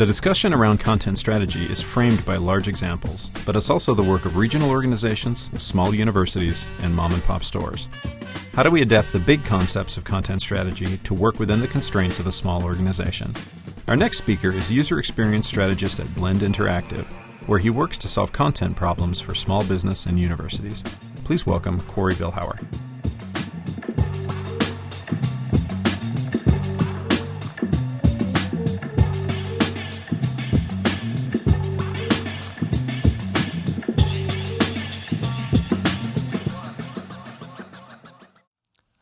The discussion around content strategy is framed by large examples, but it's also the work of regional organizations, small universities, and mom-and-pop stores. How do we adapt the big concepts of content strategy to work within the constraints of a small organization? Our next speaker is user experience strategist at Blend Interactive, where he works to solve content problems for small business and universities. Please welcome Corey Vilhauer.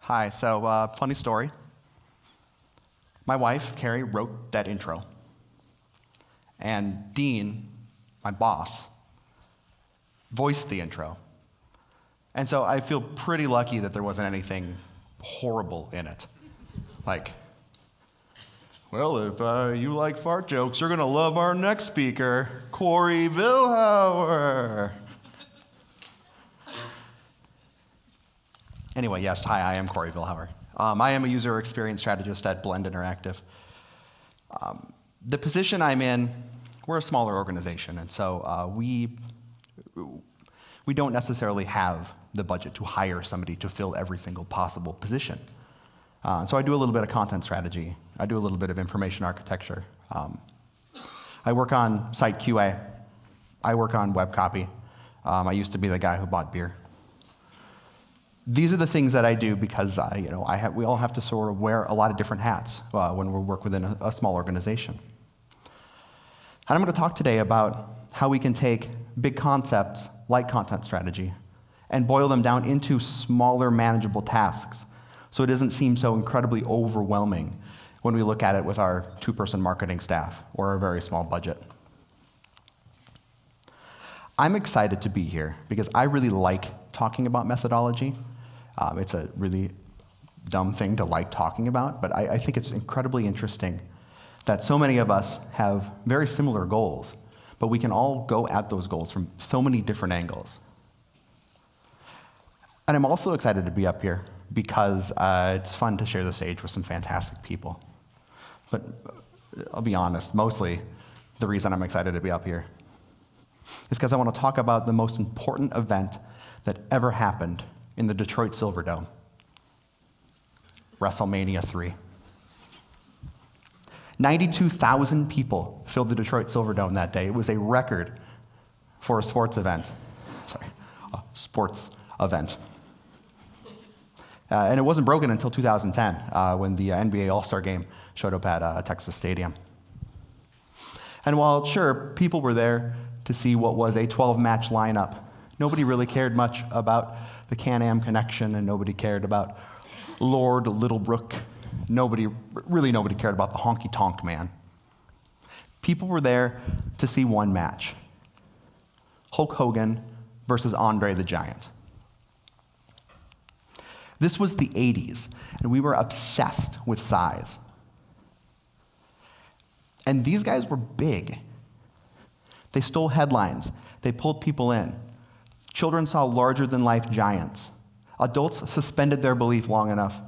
Hi, so funny story. My wife, Carrie, wrote that intro. And Dean, my boss, voiced the intro. And so I feel pretty lucky that there wasn't anything horrible in it. Like, well, if you like fart jokes, you're going to love our next speaker, Corey Vilhauer. Anyway, yes, hi, I am Corey Vilhauer. I am a user experience strategist at Blend Interactive. The position I'm in, we're a smaller organization, and so we don't necessarily have the budget to hire somebody to fill every single possible position. So I do a little bit of content strategy. I do a little bit of information architecture. I work on site QA. I work on web copy. I used to be the guy who bought beer. These are the things that I do because we all have to sort of wear a lot of different hats when we work within a small organization. And I'm going to talk today about how we can take big concepts like content strategy and boil them down into smaller, manageable tasks so it doesn't seem so incredibly overwhelming when we look at it with our two-person marketing staff or a very small budget. I'm excited to be here because I really like talking about methodology. It's a really dumb thing to like talking about, but I think it's incredibly interesting that so many of us have very similar goals, but we can all go at those goals from so many different angles. And I'm also excited to be up here because it's fun to share the stage with some fantastic people. But I'll be honest, mostly the reason I'm excited to be up here is because I want to talk about the most important event that ever happened in the Detroit Silverdome, WrestleMania 3. 92,000 people filled the Detroit Silverdome that day. It was a record for a sports event. And it wasn't broken until 2010 when the NBA All-Star Game showed up at Texas Stadium. And while, sure, people were there to see what was a 12-match lineup, nobody really cared much about the Can-Am connection, and nobody cared about Lord Littlebrook. Nobody cared about the honky-tonk man. People were there to see one match. Hulk Hogan versus Andre the Giant. This was the 80s, and we were obsessed with size. And these guys were big. They stole headlines. They pulled people in. Children saw larger-than-life giants. Adults suspended their belief long enough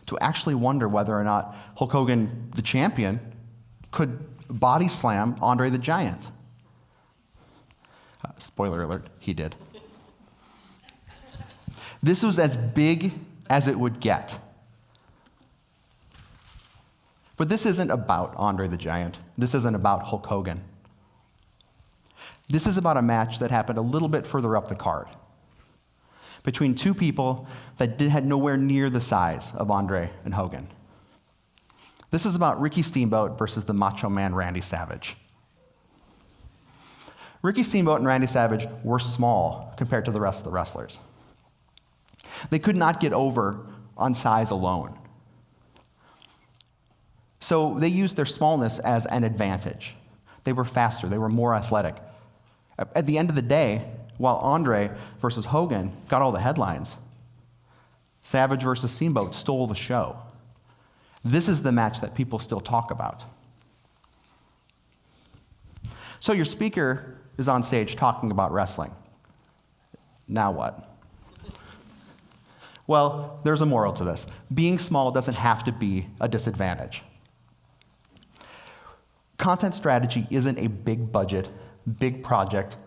to actually wonder whether or not Hulk Hogan, the champion, could body slam Andre the Giant. Spoiler alert, he did. This was as big as it would get. But this isn't about Andre the Giant. This isn't about Hulk Hogan. This is about a match that happened a little bit further up the card between two people that had nowhere near the size of Andre and Hogan. This is about Ricky Steamboat versus the Macho Man Randy Savage. Ricky Steamboat and Randy Savage were small compared to the rest of the wrestlers. They could not get over on size alone. So they used their smallness as an advantage. They were faster, they were more athletic. At the end of the day, while Andre versus Hogan got all the headlines, Savage versus Steamboat stole the show. This is the match that people still talk about. So your speaker is on stage talking about wrestling. Now what? Well, there's a moral to this. Being small doesn't have to be a disadvantage. content strategy isn't a big budget, big project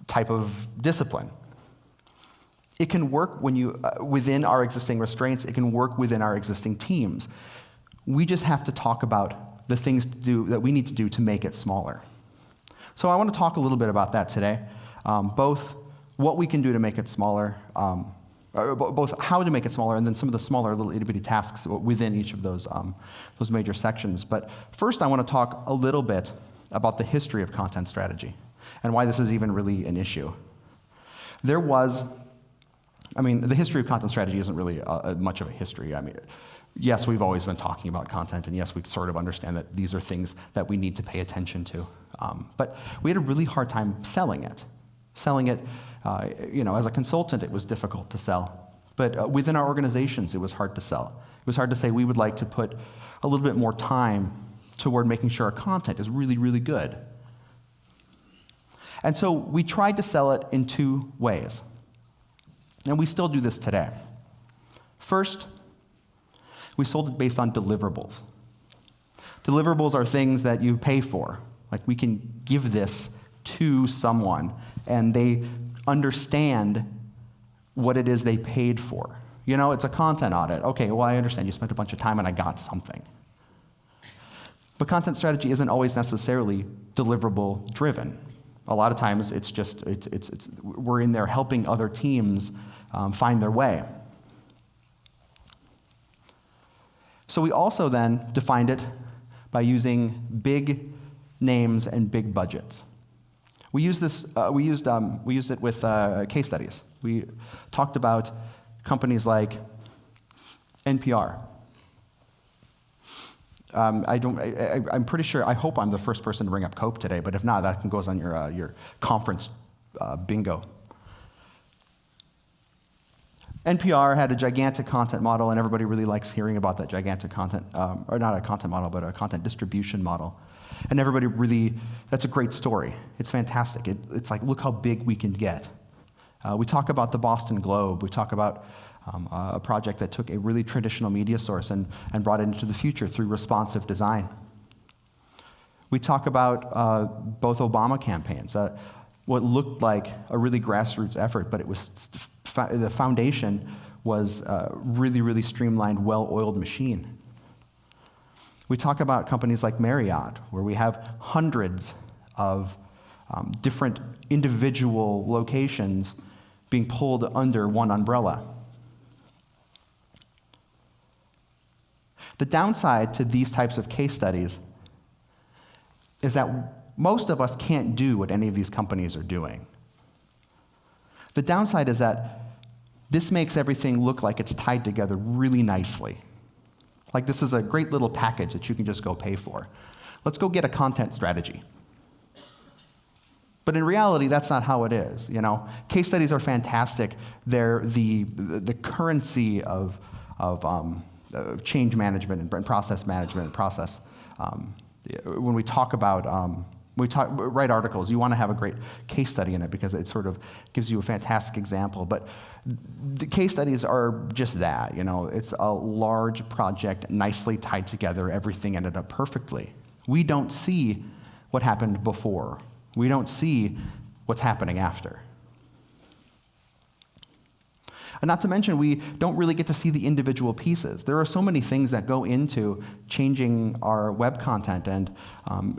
type of discipline. It can work within our existing restraints. It can work within our existing teams. We just have to talk about the things that we need to do to make it smaller. So I want to talk a little bit about that today, both what we can do to make it smaller, both how to make it smaller, and then some of the smaller little itty-bitty tasks within each of those major sections. But first, I want to talk a little bit about the history of content strategy and why this is even really an issue. The history of content strategy isn't really much of a history. Yes, we've always been talking about content, and yes, we sort of understand that these are things that we need to pay attention to. But we had a really hard time selling it. As a consultant, it was difficult to sell. But within our organizations, it was hard to sell. It was hard to say we would like to put a little bit more time toward making sure our content is really, really good. And so we tried to sell it in two ways. And we still do this today. First, we sold it based on deliverables. Deliverables are things that you pay for. Like, we can give this to someone, and they understand what it is they paid for. It's a content audit. Okay, well, I understand you spent a bunch of time and I got something. But content strategy isn't always necessarily deliverable driven. A lot of times it's we're in there helping other teams find their way. So we also then defined it by using big names and big budgets. We used it with case studies. We talked about companies like NPR. I'm pretty sure. I hope I'm the first person to bring up Cope today, but if not, that goes on your conference bingo. NPR had a gigantic content model, and everybody really likes hearing about that gigantic content, or not a content model, but a content distribution model. And that's a great story. It's fantastic. It's like, look how big we can get. We talk about the Boston Globe. We talk about a project that took a really traditional media source and brought it into the future through responsive design. We talk about both Obama campaigns, what looked like a really grassroots effort, but it was the foundation was a really, really streamlined, well-oiled machine. We talk about companies like Marriott, where we have hundreds of different individual locations being pulled under one umbrella. The downside to these types of case studies is that most of us can't do what any of these companies are doing. The downside is that this makes everything look like it's tied together really nicely. Like, this is a great little package that you can just go pay for. Let's go get a content strategy. But in reality, that's not how it is. Case studies are fantastic. They're the currency of change management and process management and process. When we talk about write articles, you want to have a great case study in it because it sort of gives you a fantastic example. But the case studies are just that. It's a large project, nicely tied together. Everything ended up perfectly. We don't see what happened before. We don't see what's happening after. And not to mention, we don't really get to see the individual pieces. There are so many things that go into changing our web content and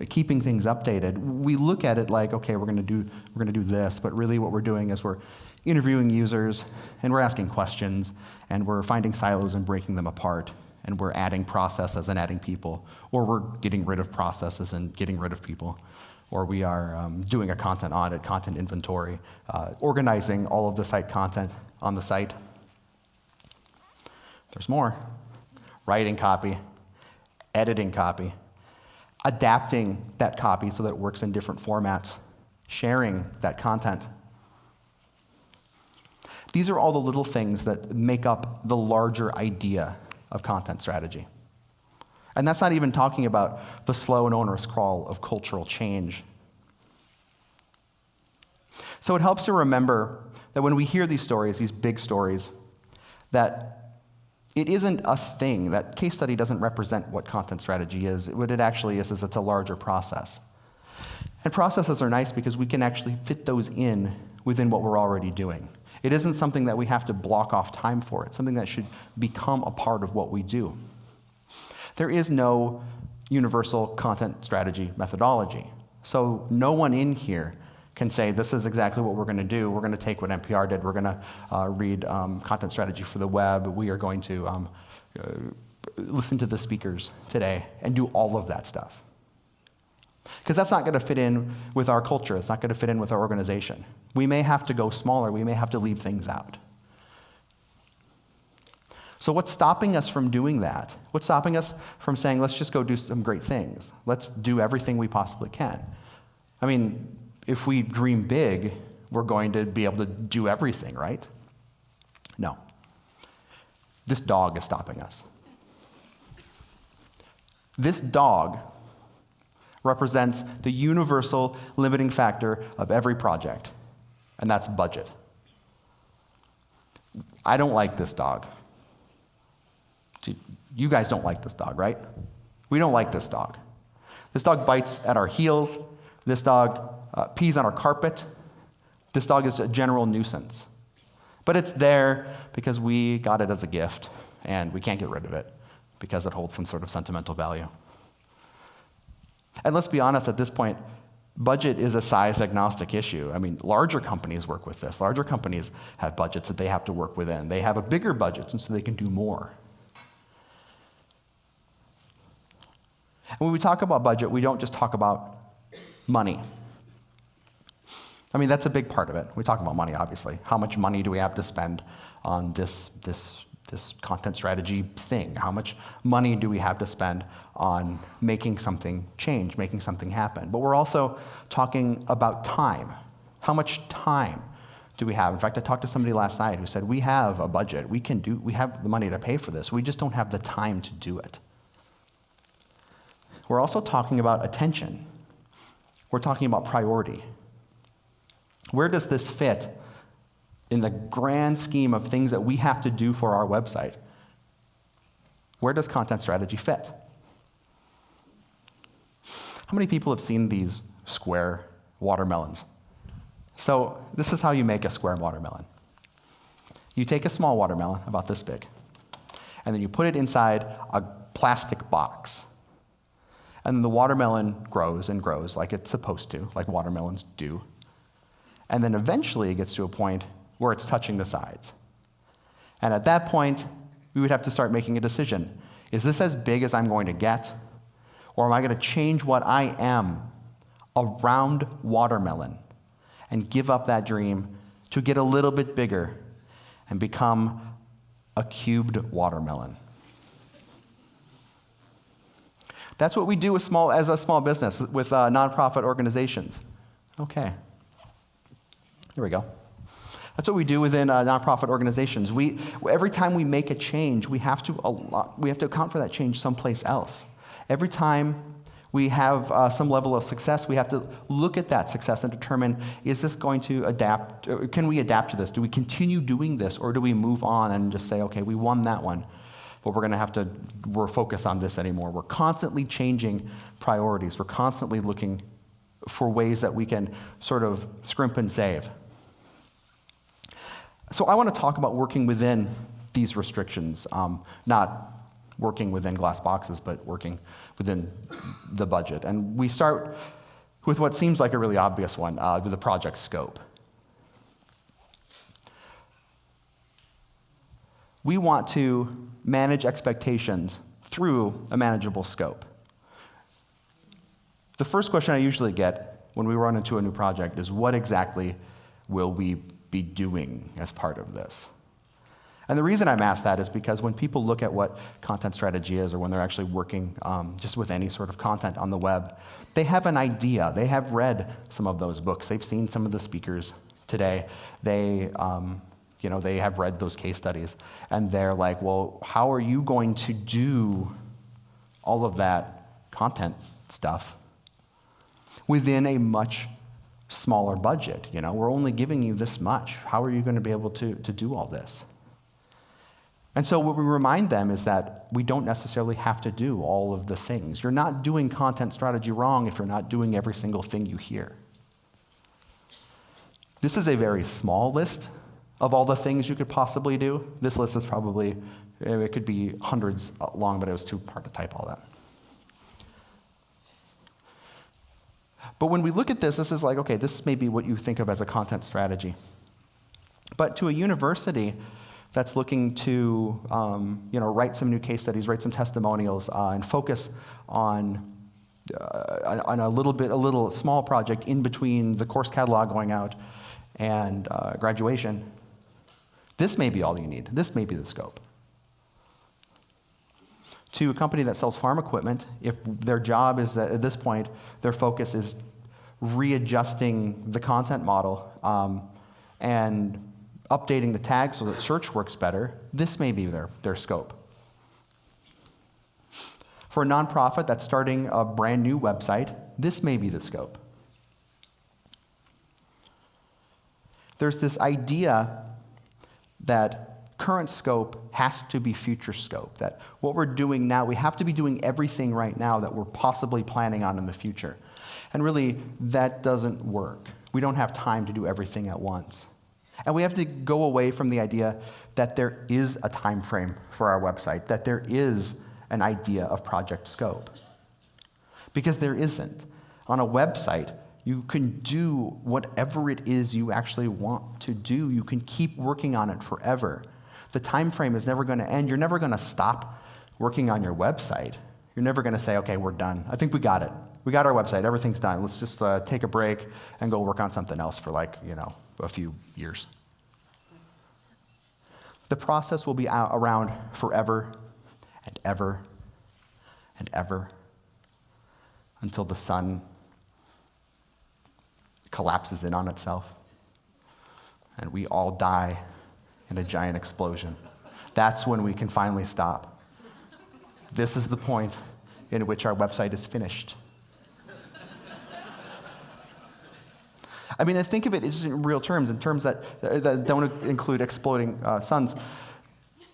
keeping things updated. We look at it like, okay, we're going to do this, but really what we're doing is we're interviewing users, and we're asking questions, and we're finding silos and breaking them apart, and we're adding processes and adding people, or we're getting rid of processes and getting rid of people, or we are doing a content audit, content inventory, organizing all of the site content on the site. There's more. Writing copy, editing copy, adapting that copy so that it works in different formats, sharing that content. These are all the little things that make up the larger idea of content strategy. And that's not even talking about the slow and onerous crawl of cultural change. So it helps to remember that when we hear these stories, these big stories, that it isn't a thing. That case study doesn't represent what content strategy is. What it actually is it's a larger process. And processes are nice because we can actually fit those in within what we're already doing. It isn't something that we have to block off time for. It's something that should become a part of what we do. There is no universal content strategy methodology. So no one in here can say, this is exactly what we're going to do. We're going to take what NPR did. We're going to read content strategy for the web. We are going to listen to the speakers today and do all of that stuff. Because that's not going to fit in with our culture. It's not going to fit in with our organization. We may have to go smaller. We may have to leave things out. So what's stopping us from doing that? What's stopping us from saying, let's just go do some great things? Let's do everything we possibly can. I mean, if we dream big, we're going to be able to do everything, right? No. This dog is stopping us. This dog represents the universal limiting factor of every project, and that's budget. I don't like this dog. You guys don't like this dog, right? We don't like this dog. This dog bites at our heels. This dog pees on our carpet. This dog is a general nuisance. But it's there because we got it as a gift, and we can't get rid of it because it holds some sort of sentimental value. And let's be honest, at this point, budget is a size-agnostic issue. I mean, larger companies work with this. Larger companies have budgets that they have to work within. They have a bigger budget, and so they can do more. And when we talk about budget, we don't just talk about money. I mean, that's a big part of it. We talk about money, obviously. How much money do we have to spend on this content strategy thing? How much money do we have to spend on making something change, making something happen? But we're also talking about time. How much time do we have? In fact, I talked to somebody last night who said, we have a budget. We have the money to pay for this. We just don't have the time to do it. We're also talking about attention. We're talking about priority. Where does this fit in the grand scheme of things that we have to do for our website? Where does content strategy fit? How many people have seen these square watermelons? So this is how you make a square watermelon. You take a small watermelon, about this big, and then you put it inside a plastic box. And then the watermelon grows and grows like it's supposed to, like watermelons do. And then eventually it gets to a point where it's touching the sides. And at that point, we would have to start making a decision. Is this as big as I'm going to get? Or am I going to change what I am, a round watermelon, and give up that dream to get a little bit bigger and become a cubed watermelon? That's what we do as a small business, with nonprofit organizations. Okay. Here we go. That's what we do within nonprofit organizations. Every time we make a change, we have to account for that change someplace else. Every time we have some level of success, we have to look at that success and determine, is this going to adapt? Can we adapt to this? Do we continue doing this, or do we move on and just say, okay, we won that one, but we're focused on this anymore? We're constantly changing priorities. We're constantly looking for ways that we can sort of scrimp and save. So I want to talk about working within these restrictions, not working within glass boxes, but working within the budget. And we start with what seems like a really obvious one, with the project scope. We want to manage expectations through a manageable scope. The first question I usually get when we run into a new project is, what exactly will we be doing as part of this? And the reason I'm asked that is because when people look at what content strategy is, or when they're actually working just with any sort of content on the web, they have an idea. They have read some of those books. They've seen some of the speakers today. They have read those case studies, and they're like, well, how are you going to do all of that content stuff within a much smaller budget? We're only giving you this much. How are you going to be able to do all this? And so what we remind them is that we don't necessarily have to do all of the things. You're not doing content strategy wrong if you're not doing every single thing you hear. This is a very small list of all the things you could possibly do. This list is probably, it could be hundreds long, but it was too hard to type all that. But when we look at this is like, okay, this may be what you think of as a content strategy. But to a university that's looking to write some new case studies, write some testimonials, and focus on a little small project in between the course catalog going out and graduation, this may be all you need. This may be the scope. To a company that sells farm equipment, if their job is at this point, their focus is readjusting the content model and updating the tags so that search works better, this may be their scope. For a nonprofit that's starting a brand new website, this may be the scope. There's this idea that current scope has to be future scope, that what we're doing now, we have to be doing everything right now that we're possibly planning on in the future. And really, that doesn't work. We don't have time to do everything at once. And we have to go away from the idea that there is a time frame for our website, that there is an idea of project scope. Because there isn't. On a website, you can do whatever it is you actually want to do. You can keep working on it forever. The time frame is never going to end. You're never going to stop working on your website. You're never going to say, okay, we're done. I think we got it. We got our website. Everything's done. Let's just take a break and go work on something else for a few years. The process will be around forever and ever and ever until the sun collapses in on itself and we all die in a giant explosion. That's when we can finally stop. This is the point in which our website is finished. I mean, think of it just in real terms, in terms that don't include exploding suns.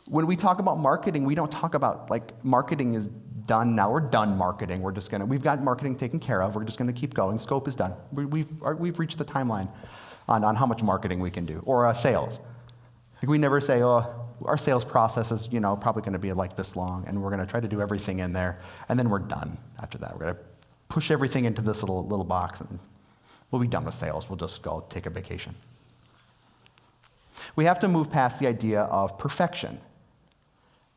When we talk about marketing, we don't talk about, marketing is done now. We're done marketing. We've got marketing taken care of. We're just going to keep going. Scope is done. We've reached the timeline on how much marketing we can do. Or sales. We never say, our sales process is, probably going to be like this long, and we're going to try to do everything in there, and then we're done after that. We're going to push everything into this little box, and we'll be done with sales. We'll just go take a vacation. We have to move past the idea of perfection.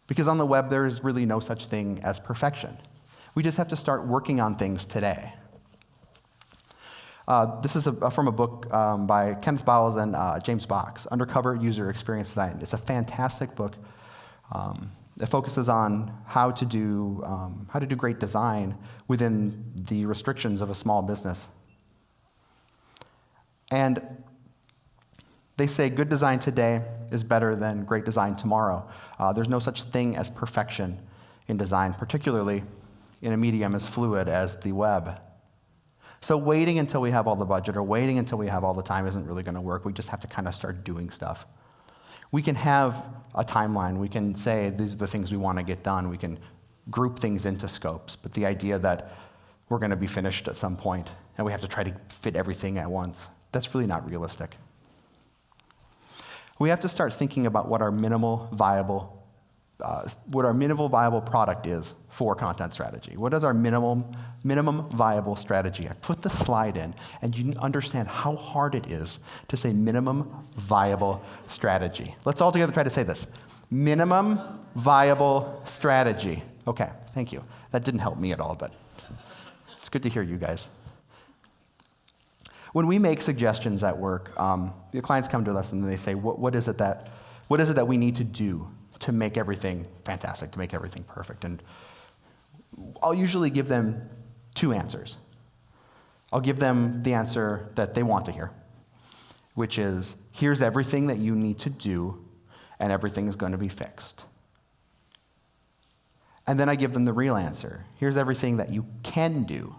Because on the web, there is really no such thing as perfection. We just have to start working on things today. This is from a book by Kenneth Bowles and James Box, Undercover User Experience Design. It's a fantastic book. It focuses on how to do great design within the restrictions of a small business. And they say good design today is better than great design tomorrow. There's no such thing as perfection in design, particularly in a medium as fluid as the web. So waiting until we have all the budget or waiting until we have all the time isn't really going to work. We just have to kind of start doing stuff. We can have a timeline. We can say these are the things we want to get done. We can group things into scopes. But the idea that we're going to be finished at some point and we have to try to fit everything at once, that's really not realistic. We have to start thinking about what our minimal viable product is for content strategy. What is our minimum viable strategy? I put the slide in, and you understand how hard it is to say minimum viable strategy. Let's all together try to say this. Minimum viable strategy. Okay, thank you. That didn't help me at all, but it's good to hear you guys. When we make suggestions at work, the clients come to us and they say, what is it that we need to do to make everything fantastic, to make everything perfect? And I'll usually give them two answers. I'll give them the answer that they want to hear, which is, here's everything that you need to do, and everything is going to be fixed. And then I give them the real answer. Here's everything that you can do,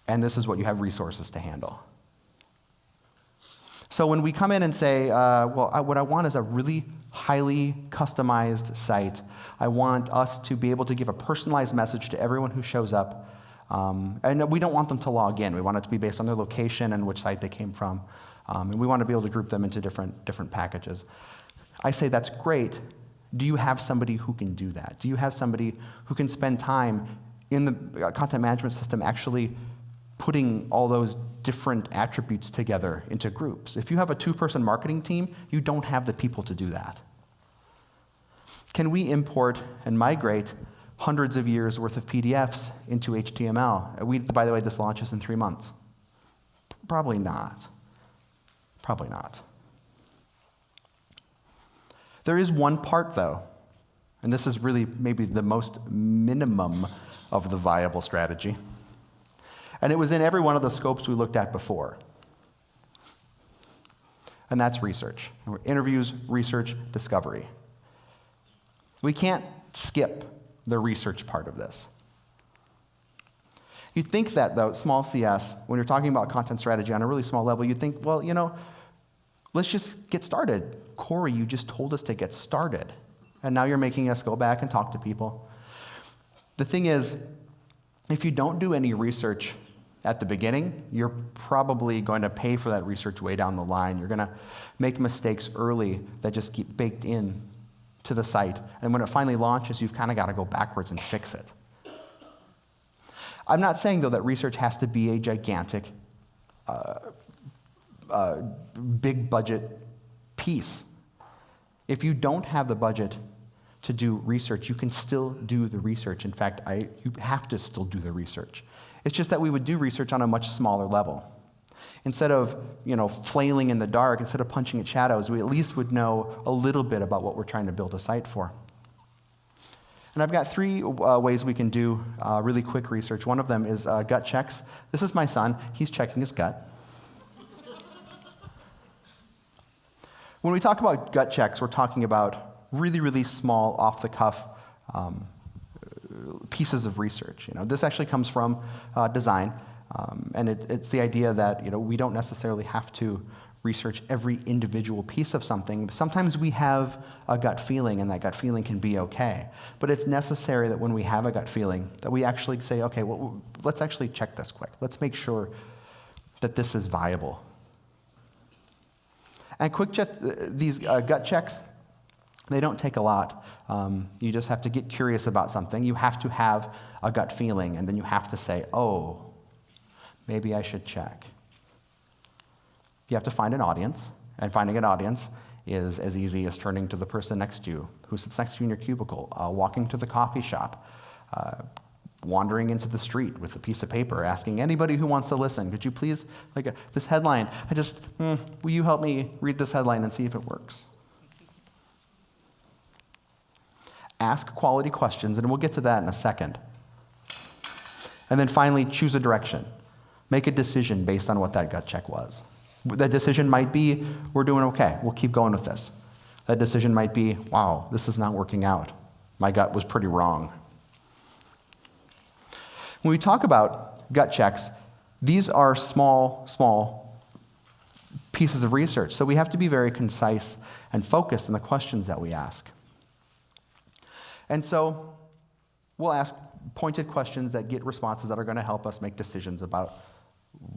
and this is what you have resources to handle. So when we come in and say, what I want is a really highly customized site. I want us to be able to give a personalized message to everyone who shows up. And we don't want them to log in. We want it to be based on their location and which site they came from. And we want to be able to group them into different packages. I say that's great. Do you have somebody who can do that? Do you have somebody who can spend time in the content management system actually putting all those different attributes together into groups? If you have a 2-person marketing team, you don't have the people to do that. Can we import and migrate hundreds of years worth of PDFs into HTML? By the way, this launches in 3 months. Probably not. Probably not. There is one part, though, and this is really maybe the most minimum of the viable strategy. And it was in every one of the scopes we looked at before. And that's research. Interviews, research, discovery. We can't skip the research part of this. You'd think that, though, small CS, when you're talking about content strategy on a really small level, you'd think, well, let's just get started. Corey, you just told us to get started. And now you're making us go back and talk to people. The thing is, if you don't do any research at the beginning, you're probably going to pay for that research way down the line. You're going to make mistakes early that just keep baked in to the site. And when it finally launches, you've kind of got to go backwards and fix it. I'm not saying, though, that research has to be a gigantic, big budget piece. If you don't have the budget to do research, you can still do the research. In fact, you have to still do the research. It's just that we would do research on a much smaller level. Instead of, flailing in the dark, instead of punching at shadows, we at least would know a little bit about what we're trying to build a site for. And I've got 3 ways we can do really quick research. One of them is gut checks. This is my son. He's checking his gut. When we talk about gut checks, we're talking about really, really small, off-the-cuff pieces of research. This actually comes from design, and it's the idea that we don't necessarily have to research every individual piece of something. Sometimes we have a gut feeling, and that gut feeling can be okay. But it's necessary that when we have a gut feeling, that we actually say, okay, well, let's actually check this quick. Let's make sure that this is viable. And these gut checks, they don't take a lot. You just have to get curious about something. You have to have a gut feeling, and then you have to say, oh, maybe I should check. You have to find an audience, and finding an audience is as easy as turning to the person next to you, who sits next to you in your cubicle, walking to the coffee shop, wandering into the street with a piece of paper, asking anybody who wants to listen, could you please, this headline, will you help me read this headline and see if it works? Ask quality questions, and we'll get to that in a second. And then finally, choose a direction. Make a decision based on what that gut check was. That decision might be, we're doing okay, we'll keep going with this. That decision might be, wow, this is not working out. My gut was pretty wrong. When we talk about gut checks, these are small pieces of research, so we have to be very concise and focused in the questions that we ask. And so we'll ask pointed questions that get responses that are going to help us make decisions about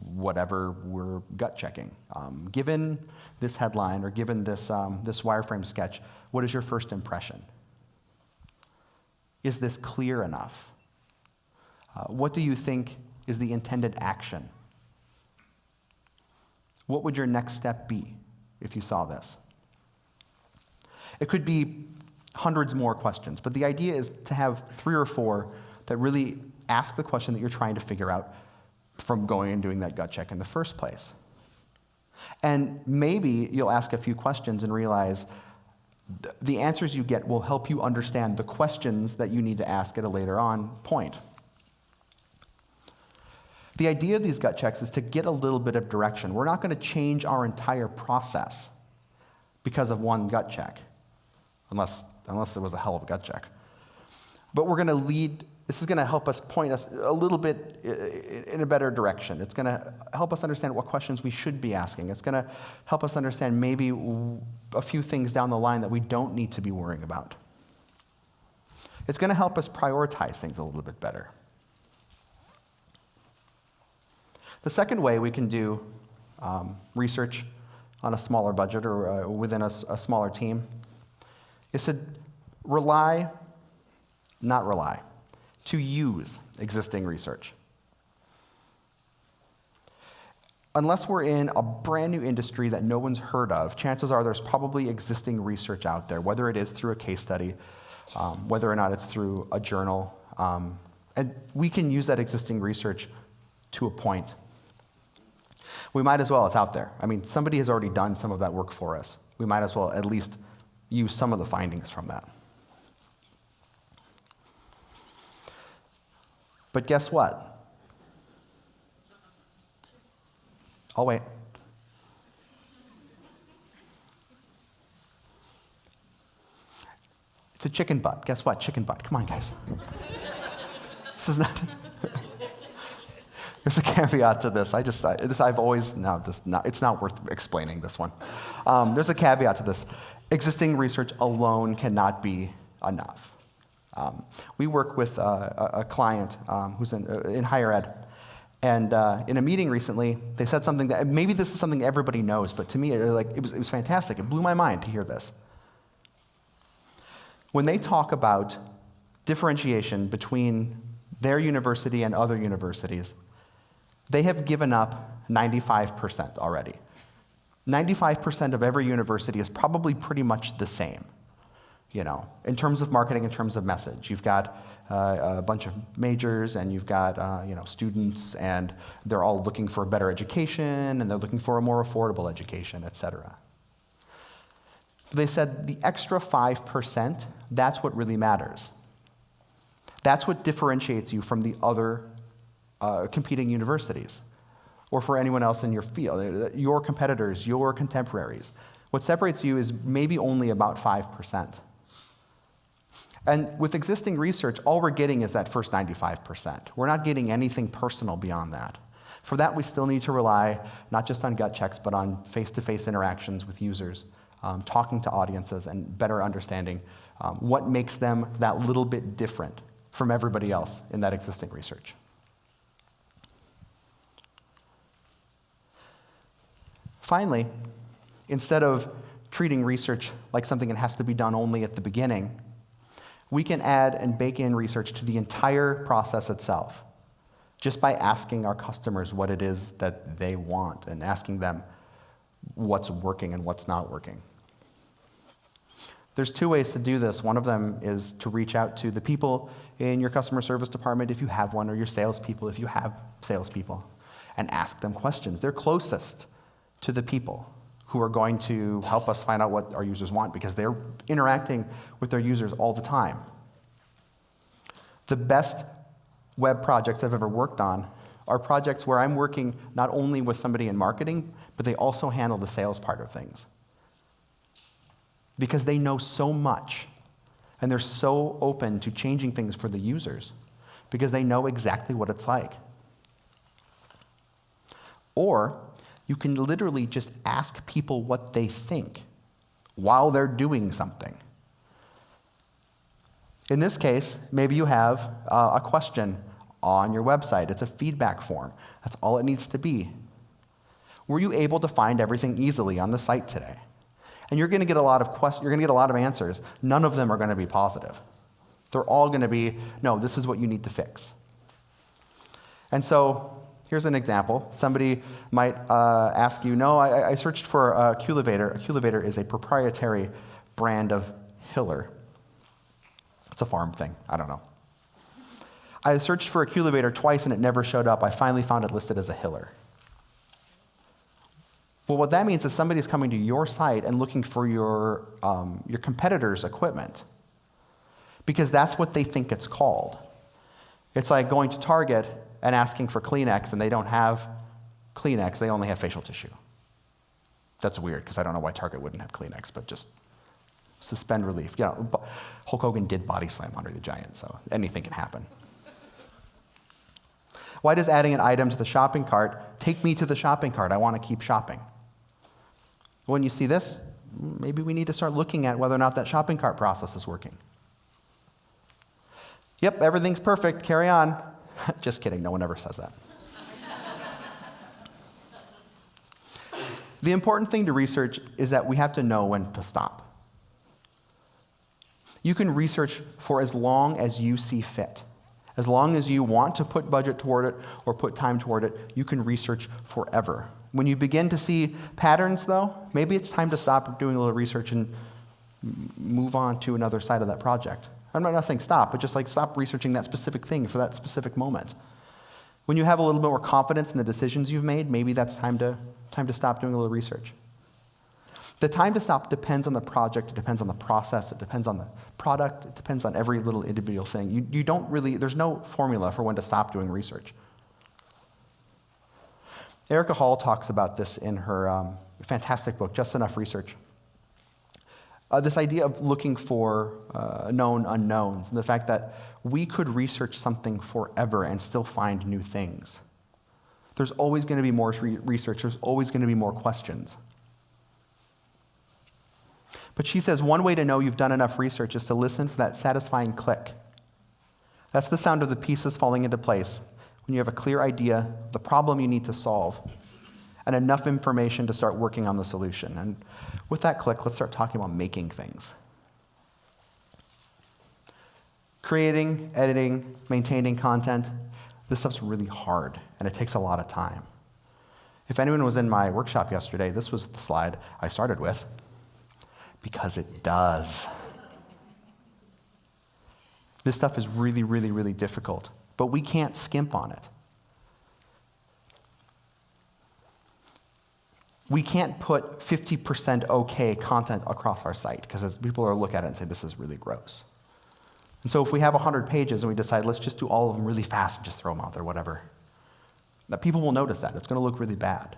whatever we're gut checking. Given this headline or given this wireframe sketch, what is your first impression? Is this clear enough? What do you think is the intended action? What would your next step be if you saw this? It could be hundreds more questions, but the idea is to have 3 or 4 that really ask the question that you're trying to figure out from going and doing that gut check in the first place. And maybe you'll ask a few questions and realize the answers you get will help you understand the questions that you need to ask at a later on point. The idea of these gut checks is to get a little bit of direction. We're not going to change our entire process because of one gut check, unless it was a hell of a gut check. But we're going to lead, this is going to help us point us a little bit in a better direction. It's going to help us understand what questions we should be asking. It's going to help us understand maybe a few things down the line that we don't need to be worrying about. It's going to help us prioritize things a little bit better. The second way we can do research on a smaller budget or within a smaller team is to to use existing research. Unless we're in a brand new industry that no one's heard of, chances are there's probably existing research out there, whether it is through a case study, whether or not it's through a journal. And we can use that existing research to a point. We might as well, it's out there. I mean, somebody has already done some of that work for us. We might as well at least use some of the findings from that. But guess what? I'll wait. It's a chicken butt. Guess what? Chicken butt. Come on, guys. This is not. There's a caveat to this. It's not worth explaining this one. There's a caveat to this. Existing research alone cannot be enough. We work with a client who's in higher ed. And in a meeting recently, they said something that, maybe this is something everybody knows, but to me, it was fantastic. It blew my mind to hear this. When they talk about differentiation between their university and other universities, they have given up 95% already. 95% of every university is probably pretty much the same, in terms of marketing, in terms of message. You've got a bunch of majors, and you've got students, and they're all looking for a better education, and they're looking for a more affordable education, et cetera. They said the extra 5%, that's what really matters. That's what differentiates you from the other competing universities, or for anyone else in your field, your competitors, your contemporaries. What separates you is maybe only about 5%. And with existing research, all we're getting is that first 95%. We're not getting anything personal beyond that. For that, we still need to rely not just on gut checks, but on face-to-face interactions with users, talking to audiences, and better understanding what makes them that little bit different from everybody else in that existing research. Finally, instead of treating research like something that has to be done only at the beginning, we can add and bake in research to the entire process itself, just by asking our customers what it is that they want and asking them what's working and what's not working. There's two ways to do this. One of them is to reach out to the people in your customer service department, if you have one, or your salespeople, if you have salespeople, and ask them questions. They're closest to the people who are going to help us find out what our users want, because they're interacting with their users all the time. The best web projects I've ever worked on are projects where I'm working not only with somebody in marketing, but they also handle the sales part of things. Because they know so much, and they're so open to changing things for the users, because they know exactly what it's like. Or you can literally just ask people what they think while they're doing something. In this case, maybe you have a question on your website. It's a feedback form. That's all it needs to be. Were you able to find everything easily on the site today? And you're going to get a lot of answers. None of them are going to be positive. They're all going to be, no, this is what you need to fix. And so here's an example. Somebody might ask you, no, I searched for a Culivator. A Culivator is a proprietary brand of Hiller. It's a farm thing. I don't know. I searched for a Culivator twice and it never showed up. I finally found it listed as a Hiller. Well, what that means is somebody's coming to your site and looking for your competitor's equipment, because that's what they think it's called. It's like going to Target and asking for Kleenex, and they don't have Kleenex, they only have facial tissue. That's weird, because I don't know why Target wouldn't have Kleenex, but just suspend relief. Hulk Hogan did body slam Andre the Giant, so anything can happen. Why does adding an item to the shopping cart take me to the shopping cart? I want to keep shopping. When you see this, maybe we need to start looking at whether or not that shopping cart process is working. Yep, everything's perfect, carry on. Just kidding, no one ever says that. The important thing to research is that we have to know when to stop. You can research for as long as you see fit. As long as you want to put budget toward it or put time toward it, you can research forever. When you begin to see patterns, though, maybe it's time to stop doing a little research and move on to another side of that project. I'm not saying stop, but just like stop researching that specific thing for that specific moment. When you have a little bit more confidence in the decisions you've made, maybe that's time to stop doing a little research. The time to stop depends on the project, it depends on the process, it depends on the product, it depends on every little individual thing. You don't really, there's no formula for when to stop doing research. Erica Hall talks about this in her fantastic book, Just Enough Research. This idea of looking for known unknowns, and the fact that we could research something forever and still find new things. There's always going to be more research, there's always going to be more questions. But she says one way to know you've done enough research is to listen for that satisfying click. That's the sound of the pieces falling into place when you have a clear idea, the problem you need to solve, and enough information to start working on the solution. And with that click, let's start talking about making things. Creating, editing, maintaining content, this stuff's really hard, and it takes a lot of time. If anyone was in my workshop yesterday, this was the slide I started with, because it does. This stuff is really, really, really difficult, but we can't skimp on it. We can't put 50% okay content across our site, because people are looking at it and say, this is really gross. And so if we have 100 pages and we decide, let's just do all of them really fast and just throw them out there, whatever, that people will notice that. It's going to look really bad.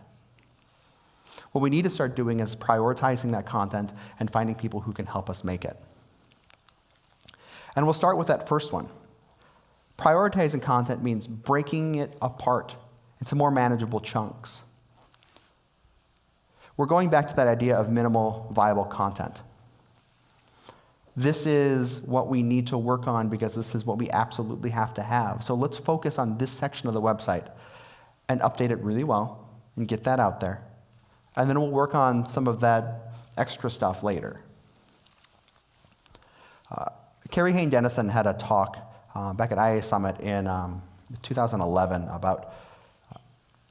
What we need to start doing is prioritizing that content and finding people who can help us make it. And we'll start with that first one. Prioritizing content means breaking it apart into more manageable chunks. We're going back to that idea of minimal viable content. This is what we need to work on because this is what we absolutely have to have. So let's focus on this section of the website and update it really well and get that out there. And then we'll work on some of that extra stuff later. Carrie Hayne Dennison had a talk back at IA Summit in 2011 about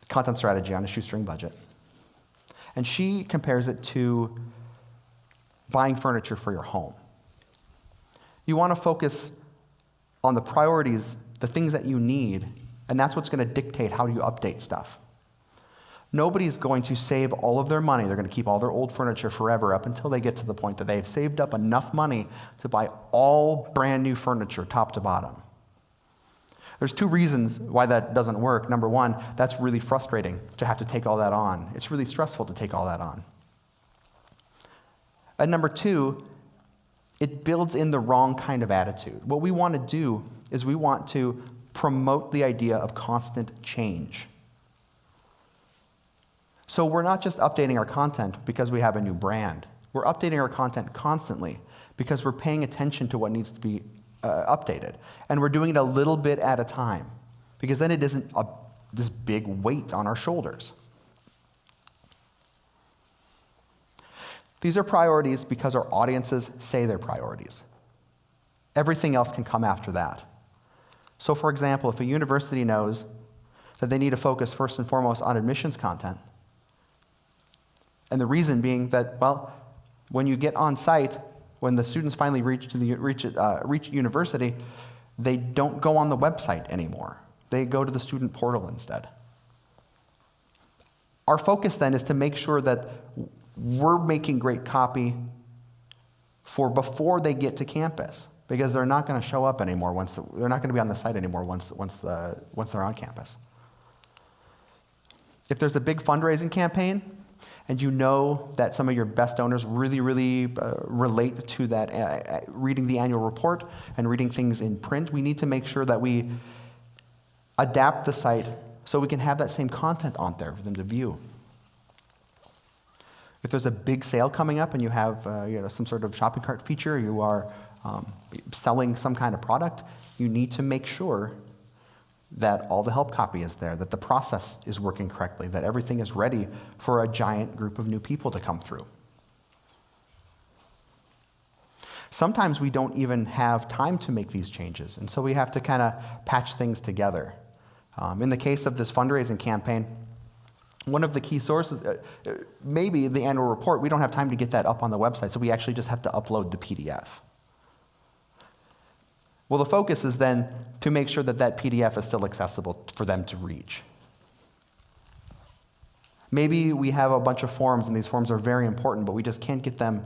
content strategy on a shoestring budget. And she compares it to buying furniture for your home. You want to focus on the priorities, the things that you need, and that's what's going to dictate how you update stuff. Nobody's going to save all of their money. They're going to keep all their old furniture forever up until they get to the point that they've saved up enough money to buy all brand new furniture, top to bottom. There's two reasons why that doesn't work. Number one, that's really frustrating to have to take all that on. It's really stressful to take all that on. And number two, it builds in the wrong kind of attitude. What we want to do is we want to promote the idea of constant change. So we're not just updating our content because we have a new brand. We're updating our content constantly because we're paying attention to what needs to be updated. And we're doing it a little bit at a time because then it isn't this big weight on our shoulders. These are priorities because our audiences say they're priorities. Everything else can come after that. So for example, if a university knows that they need to focus first and foremost on admissions content, and the reason being that, well, when you get on site, when the students finally reach university, they don't go on the website anymore. They go to the student portal instead. Our focus then is to make sure that we're making great copy for before they get to campus, because they're not going to show up anymore they're not going to be on the site anymore once they're on campus. If there's a big fundraising campaign, and you know that some of your best donors really, really relate to that, reading the annual report and reading things in print, we need to make sure that we adapt the site so we can have that same content on there for them to view. If there's a big sale coming up and you have some sort of shopping cart feature, you are selling some kind of product, you need to make sure that all the help copy is there, that the process is working correctly, that everything is ready for a giant group of new people to come through. Sometimes we don't even have time to make these changes, and so we have to kind of patch things together. In the case of this fundraising campaign, one of the key sources, maybe the annual report, we don't have time to get that up on the website, so we actually just have to upload the PDF. Well, the focus is then to make sure that that PDF is still accessible for them to reach. Maybe we have a bunch of forms, and these forms are very important, but we just can't get them,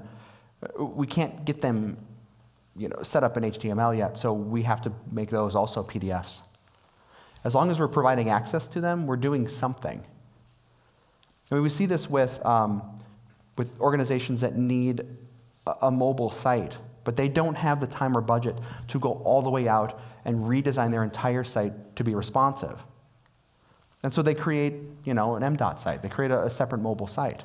set up in HTML yet, so we have to make those also PDFs. As long as we're providing access to them, we're doing something. I mean, we see this with organizations that need a mobile site, but they don't have the time or budget to go all the way out and redesign their entire site to be responsive. And so they create, an MDOT site. They create a separate mobile site.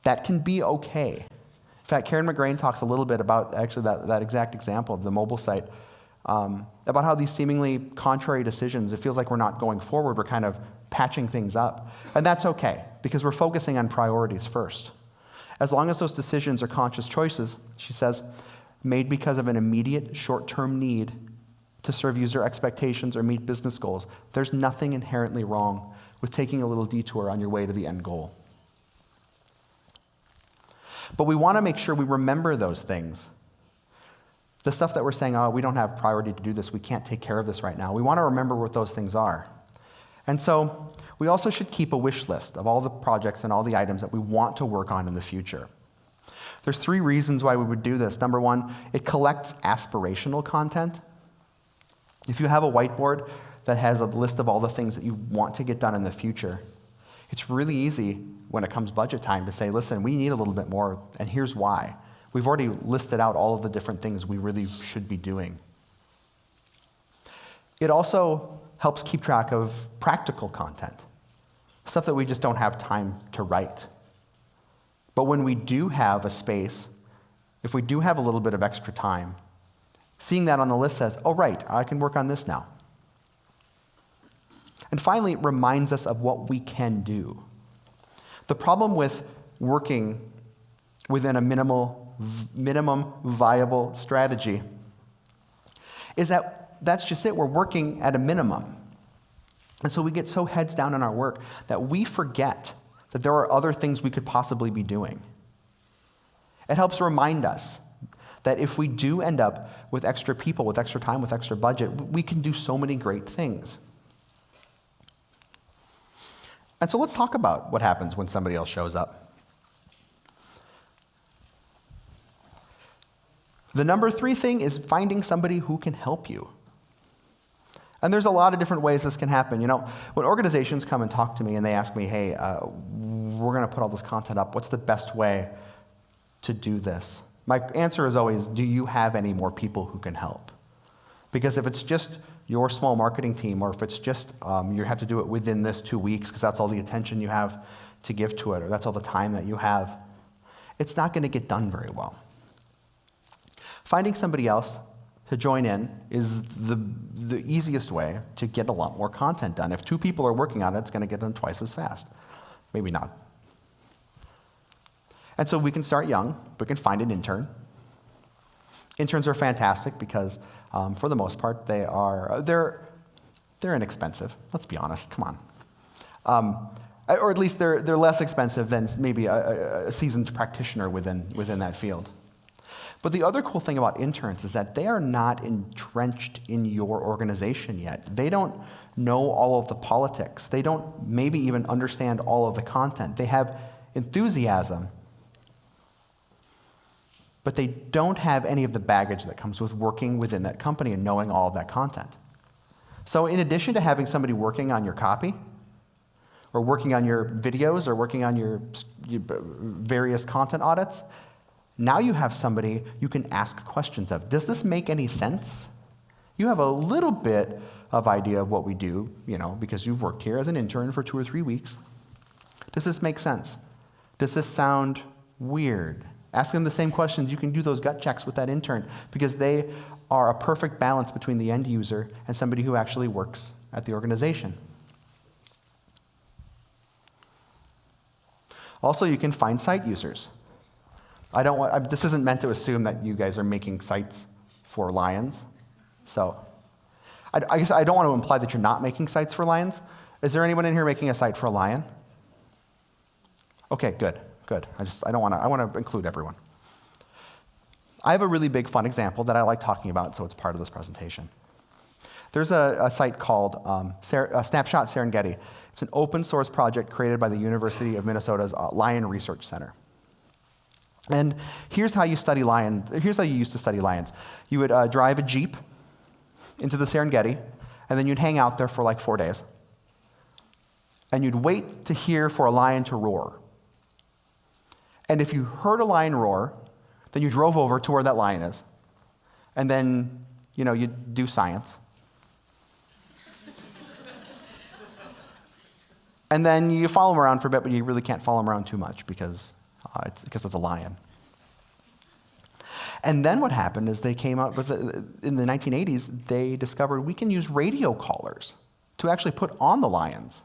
That can be okay. In fact, Karen McGrain talks a little bit about actually that exact example of the mobile site, about how these seemingly contrary decisions, it feels like we're not going forward, we're kind of patching things up. And that's okay, because we're focusing on priorities first. As long as those decisions are conscious choices, she says, made because of an immediate short-term need to serve user expectations or meet business goals, there's nothing inherently wrong with taking a little detour on your way to the end goal. But we want to make sure we remember those things. The stuff that we're saying, we don't have priority to do this, we can't take care of this right now. We want to remember what those things are. And so we also should keep a wish list of all the projects and all the items that we want to work on in the future. There's 3 reasons why we would do this. Number 1, it collects aspirational content. If you have a whiteboard that has a list of all the things that you want to get done in the future, it's really easy when it comes budget time to say, listen, we need a little bit more, and here's why. We've already listed out all of the different things we really should be doing. It also helps keep track of practical content, stuff that we just don't have time to write. But when we do have a space, if we do have a little bit of extra time, seeing that on the list says, oh, right, I can work on this now. And finally, it reminds us of what we can do. The problem with working within a minimum viable strategy is that that's just it. We're working at a minimum. And so we get so heads down in our work that we forget that there are other things we could possibly be doing. It helps remind us that if we do end up with extra people, with extra time, with extra budget, we can do so many great things. And so let's talk about what happens when somebody else shows up. The number 3 thing is finding somebody who can help you. And there's a lot of different ways this can happen. When organizations come and talk to me and they ask me, hey, we're going to put all this content up, what's the best way to do this? My answer is always, do you have any more people who can help? Because if it's just your small marketing team, or if it's just you have to do it within this 2 weeks because that's all the attention you have to give to it, or that's all the time that you have, it's not going to get done very well. Finding somebody else to join in is the easiest way to get a lot more content done. If 2 people are working on it, it's going to get done twice as fast. Maybe not. And so we can start young. We can find an intern. Interns are fantastic because, for the most part, they're inexpensive. Let's be honest. Come on. Or at least they're less expensive than maybe a seasoned practitioner within that field. But the other cool thing about interns is that they are not entrenched in your organization yet. They don't know all of the politics. They don't maybe even understand all of the content. They have enthusiasm, but they don't have any of the baggage that comes with working within that company and knowing all of that content. So in addition to having somebody working on your copy, or working on your videos, or working on your various content audits, now you have somebody you can ask questions of. Does this make any sense? You have a little bit of idea of what we do, because you've worked here as an intern for 2 or 3 weeks. Does this make sense? Does this sound weird? Ask them the same questions. You can do those gut checks with that intern because they are a perfect balance between the end user and somebody who actually works at the organization. Also, you can find site users. This isn't meant to assume that you guys are making sites for lions. So I guess I don't want to imply that you're not making sites for lions. Is there anyone in here making a site for a lion? Okay, good. I want to include everyone. I have a really big fun example that I like talking about, so it's part of this presentation. There's a site called Snapshot Serengeti. It's an open source project created by the University of Minnesota's Lion Research Center. And here's how you study lions. Here's how you used to study lions. You would drive a Jeep into the Serengeti, and then you'd hang out there for like 4 days. And you'd wait to hear for a lion to roar. And if you heard a lion roar, then you drove over to where that lion is. And then, you'd do science. And then you follow him around for a bit, but you really can't follow him around too much because it's a lion. And then what happened is they came up with, in the 1980s, they discovered we can use radio collars to actually put on the lions.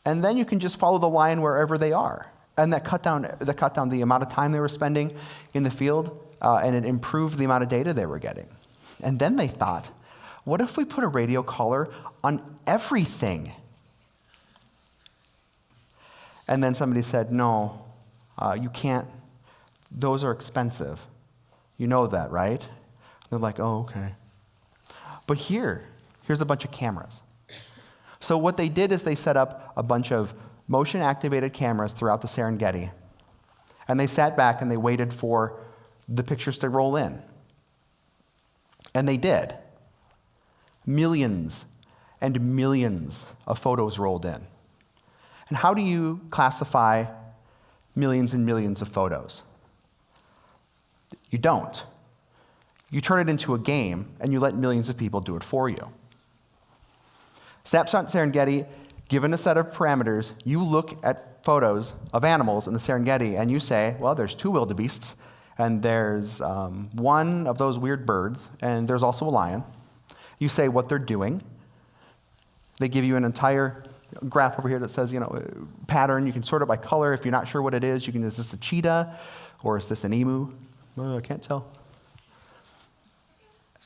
And then you can just follow the lion wherever they are. And that cut down the amount of time they were spending in the field, and it improved the amount of data they were getting. And then they thought, what if we put a radio collar on everything? And then somebody said, no, you can't. Those are expensive. You know that, right? They're like, oh, okay. But here's a bunch of cameras. So what they did is they set up a bunch of motion-activated cameras throughout the Serengeti. And they sat back and they waited for the pictures to roll in. And they did. Millions and millions of photos rolled in. And how do you classify millions and millions of photos? You don't. You turn it into a game and you let millions of people do it for you. Snapshot Serengeti, given a set of parameters, you look at photos of animals in the Serengeti and you say, well, there's 2 wildebeests, and there's one of those weird birds, and there's also a lion. You say what they're doing. They give you an entire graph over here that says, pattern. You can sort it by color. If you're not sure what it is, is this a cheetah or is this an emu? I can't tell.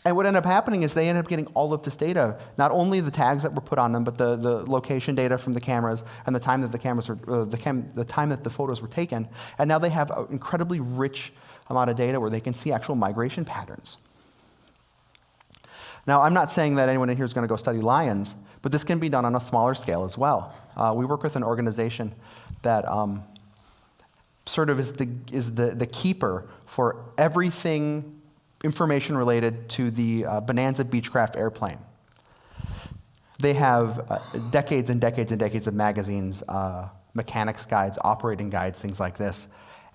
And what ended up happening is they ended up getting all of this data, not only the tags that were put on them, but the location data from the cameras and the time that the time that the photos were taken. And now they have an incredibly rich amount of data where they can see actual migration patterns. Now, I'm not saying that anyone in here is going to go study lions, but this can be done on a smaller scale as well. We work with an organization that sort of is the keeper for everything information related to the Bonanza Beechcraft airplane. They have decades and decades and decades of magazines, mechanics guides, operating guides, things like this.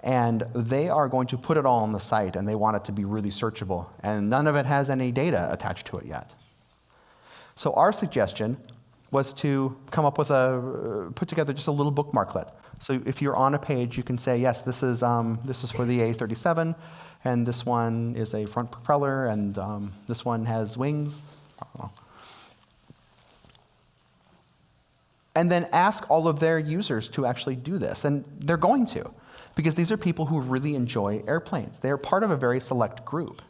And they are going to put it all on the site, and they want it to be really searchable. And none of it has any data attached to it yet. So our suggestion was to come up with put together just a little bookmarklet. So if you're on a page, you can say, yes, this is for the A37, and this one is a front propeller, and this one has wings. I don't know. And then ask all of their users to actually do this, and they're going to, because these are people who really enjoy airplanes. They are part of a very select group.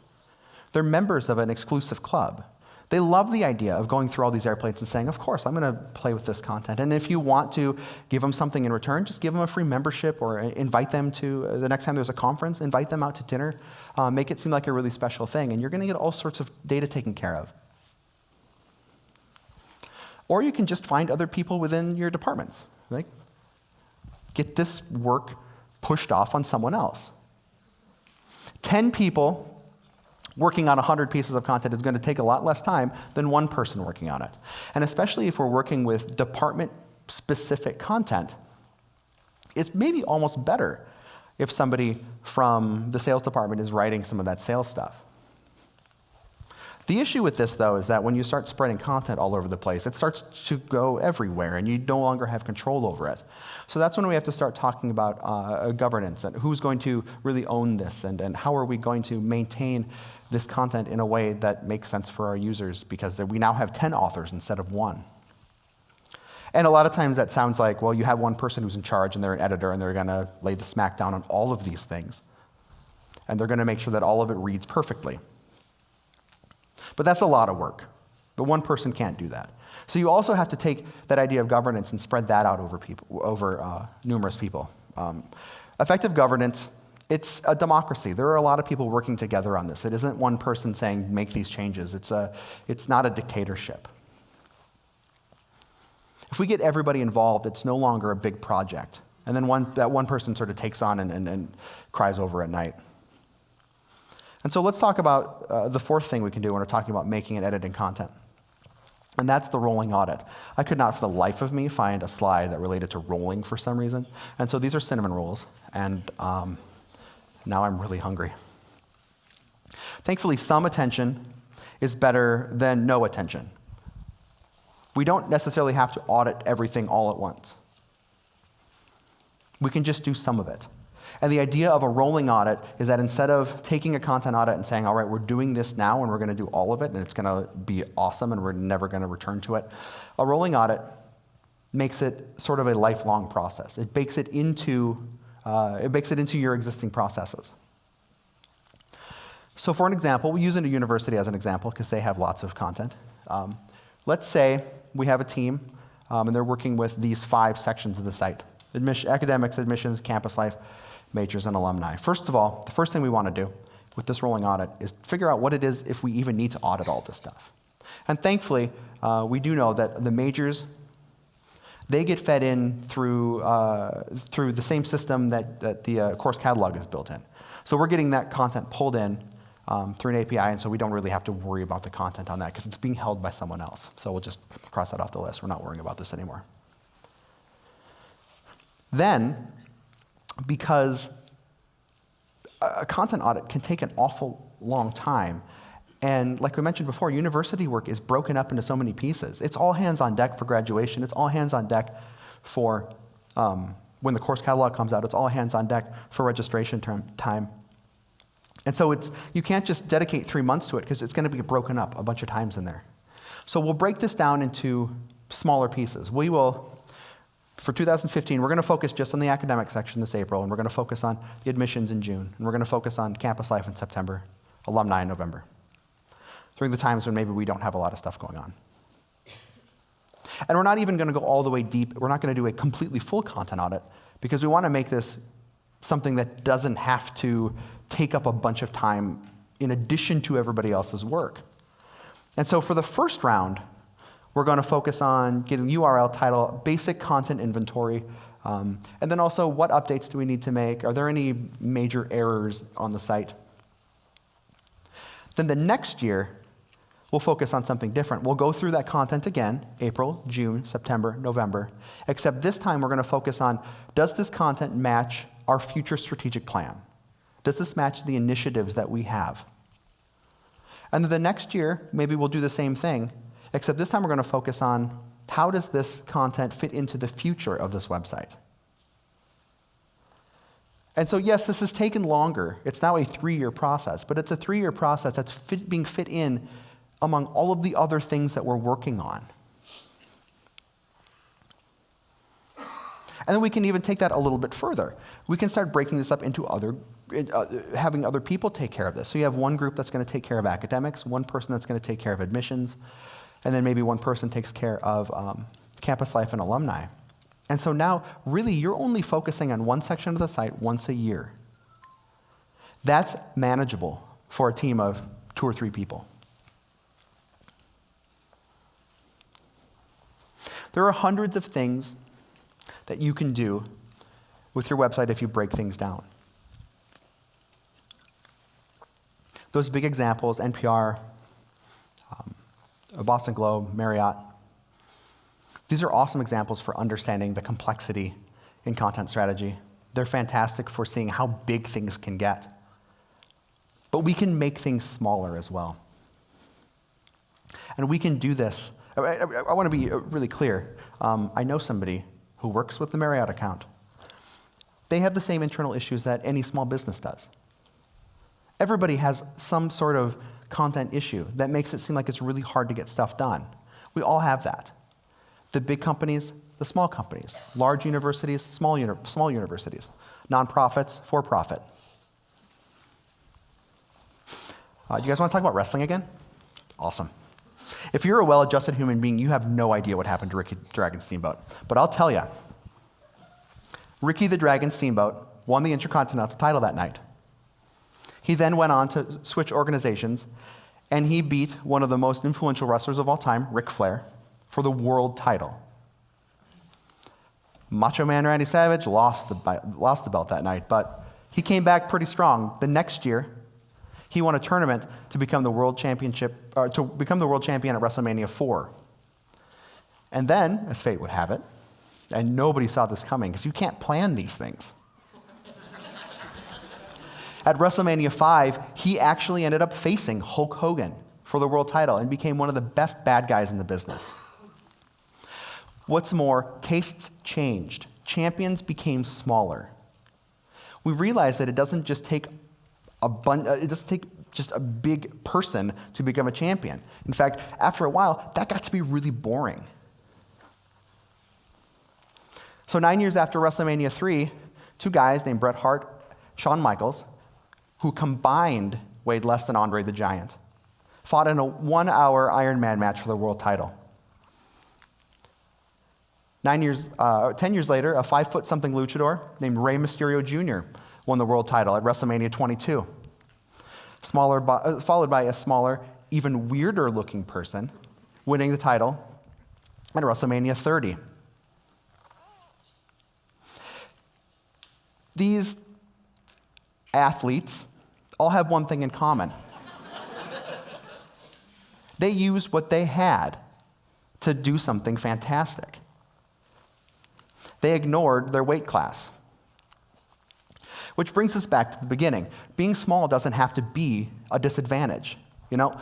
They're members of an exclusive club. They love the idea of going through all these airplanes and saying, of course, I'm going to play with this content. And if you want to give them something in return, just give them a free membership or invite them to, the next time there's a conference, invite them out to dinner. Make it seem like a really special thing. And you're going to get all sorts of data taken care of. Or you can just find other people within your departments. Like, get this work pushed off on someone else. 10 people working on 100 pieces of content is going to take a lot less time than one person working on it. And especially if we're working with department-specific content, it's maybe almost better if somebody from the sales department is writing some of that sales stuff. The issue with this, though, is that when you start spreading content all over the place, it starts to go everywhere, and you no longer have control over it. So that's when we have to start talking about governance and who's going to really own this, and how are we going to maintain this content in a way that makes sense for our users, because we now have 10 authors instead of 1. And a lot of times that sounds like, well, you have one person who's in charge, and they're an editor, and they're going to lay the smack down on all of these things. And they're going to make sure that all of it reads perfectly. But that's a lot of work. But one person can't do that. So you also have to take that idea of governance and spread that out over numerous people. Effective governance, it's a democracy. There are a lot of people working together on this. It isn't one person saying, make these changes. It's not a dictatorship. If we get everybody involved, it's no longer a big project. And then that one person sort of takes on and cries over at night. And so let's talk about the fourth thing we can do when we're talking about making and editing content. And that's the rolling audit. I could not for the life of me find a slide that related to rolling for some reason. And so these are cinnamon rolls. And now I'm really hungry. Thankfully, some attention is better than no attention. We don't necessarily have to audit everything all at once. We can just do some of it. And the idea of a rolling audit is that instead of taking a content audit and saying, all right, we're doing this now and we're going to do all of it and it's going to be awesome and we're never going to return to it, a rolling audit makes it sort of a lifelong process. It bakes it into your existing processes. So for an example, we use a university as an example because they have lots of content. Let's say we have a team and they're working with these 5 sections of the site: academics, admissions, campus life, majors, and alumni. First of all, the first thing we want to do with this rolling audit is figure out what it is if we even need to audit all this stuff. And thankfully, we do know that the majors, they get fed in through the same system that the course catalog is built in. So we're getting that content pulled in through an API, and so we don't really have to worry about the content on that because it's being held by someone else. So we'll just cross that off the list. We're not worrying about this anymore. Then, because a content audit can take an awful long time, and like we mentioned before, university work is broken up into so many pieces. It's all hands on deck for graduation. It's all hands on deck for when the course catalog comes out. It's all hands on deck for registration time. And so you can't just dedicate 3 months to it because it's going to be broken up a bunch of times in there. So we'll break this down into smaller pieces. We will, for 2015, we're going to focus just on the academic section this April, and we're going to focus on the admissions in June, and we're going to focus on campus life in September, alumni in November, during the times when maybe we don't have a lot of stuff going on. And we're not even going to go all the way deep. We're not going to do a completely full content audit because we want to make this something that doesn't have to take up a bunch of time in addition to everybody else's work. And so for the first round, we're going to focus on getting URL, title, basic content inventory, and then also what updates do we need to make? Are there any major errors on the site? Then the next year, we'll focus on something different. We'll go through that content again, April, June, September, November, except this time we're going to focus on, does this content match our future strategic plan? Does this match the initiatives that we have? And then the next year, maybe we'll do the same thing, except this time we're going to focus on how does this content fit into the future of this website? And so yes, this has taken longer. It's now a 3-year process, but it's a 3-year process that's being fit in among all of the other things that we're working on. And then we can even take that a little bit further. We can start breaking this up into having other people take care of this. So you have one group that's going to take care of academics, one person that's going to take care of admissions, and then maybe one person takes care of campus life and alumni. And so now, really, you're only focusing on one section of the site once a year. That's manageable for a team of 2 or 3 people. There are hundreds of things that you can do with your website if you break things down. Those big examples, NPR, Boston Globe, Marriott, these are awesome examples for understanding the complexity in content strategy. They're fantastic for seeing how big things can get. But we can make things smaller as well. And we can do this. I want to be really clear. I know somebody who works with the Marriott account. They have the same internal issues that any small business does. Everybody has some sort of content issue that makes it seem like it's really hard to get stuff done. We all have that. The big companies, the small companies, large universities, small universities, nonprofits, for-profit. Do you guys want to talk about wrestling again? Awesome. If you're a well-adjusted human being, you have no idea what happened to Ricky the Dragon Steamboat. But I'll tell you, Ricky the Dragon Steamboat won the Intercontinental title that night. He then went on to switch organizations, and he beat one of the most influential wrestlers of all time, Ric Flair, for the world title. Macho Man Randy Savage lost the belt that night, but he came back pretty strong. The next year, he won a tournament to become the world champion at WrestleMania 4. And then, as fate would have it, and nobody saw this coming because you can't plan these things. At WrestleMania 5, he actually ended up facing Hulk Hogan for the world title and became one of the best bad guys in the business. What's more, tastes changed. Champions became smaller. We realized that it doesn't just take just a big person to become a champion. In fact, after a while, that got to be really boring. So 9 years after WrestleMania 3, two guys named Bret Hart, Shawn Michaels, who combined weighed less than Andre the Giant, fought in a 1-hour Iron Man match for the world title. 10 years later, a 5-foot-something luchador named Rey Mysterio Jr. won the world title at WrestleMania 22. Followed by a smaller, even weirder-looking person winning the title at WrestleMania 30. These athletes all have one thing in common. They used what they had to do something fantastic. They ignored their weight class. Which brings us back to the beginning. Being small doesn't have to be a disadvantage. You know,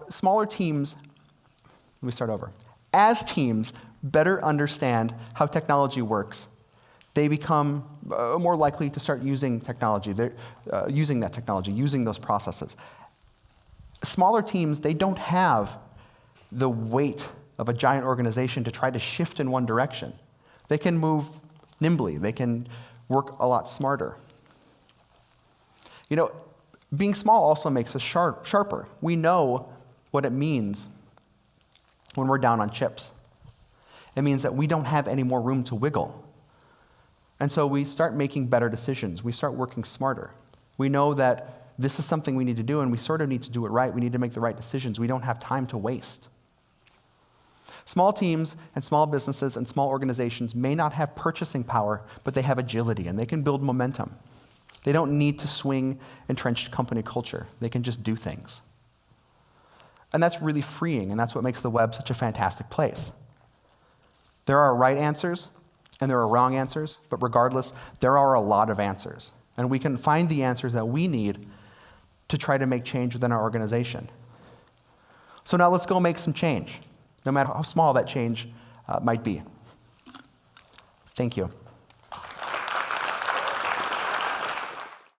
smaller teams, let me start over. As teams better understand how technology works, they become more likely to start using technology. They're using that technology, using those processes. Smaller teams, they don't have the weight of a giant organization to try to shift in one direction. They can move nimbly. They can work a lot smarter. You know, being small also makes us sharper. We know what it means when we're down on chips. It means that we don't have any more room to wiggle. And so we start making better decisions. We start working smarter. We know that this is something we need to do, and we sort of need to do it right. We need to make the right decisions. We don't have time to waste. Small teams and small businesses and small organizations may not have purchasing power, but they have agility, and they can build momentum. They don't need to swing entrenched company culture. They can just do things. And that's really freeing, and that's what makes the web such a fantastic place. There are right answers, and there are wrong answers, but regardless, there are a lot of answers. And we can find the answers that we need to try to make change within our organization. So now let's go make some change, no matter how small that change might be. Thank you.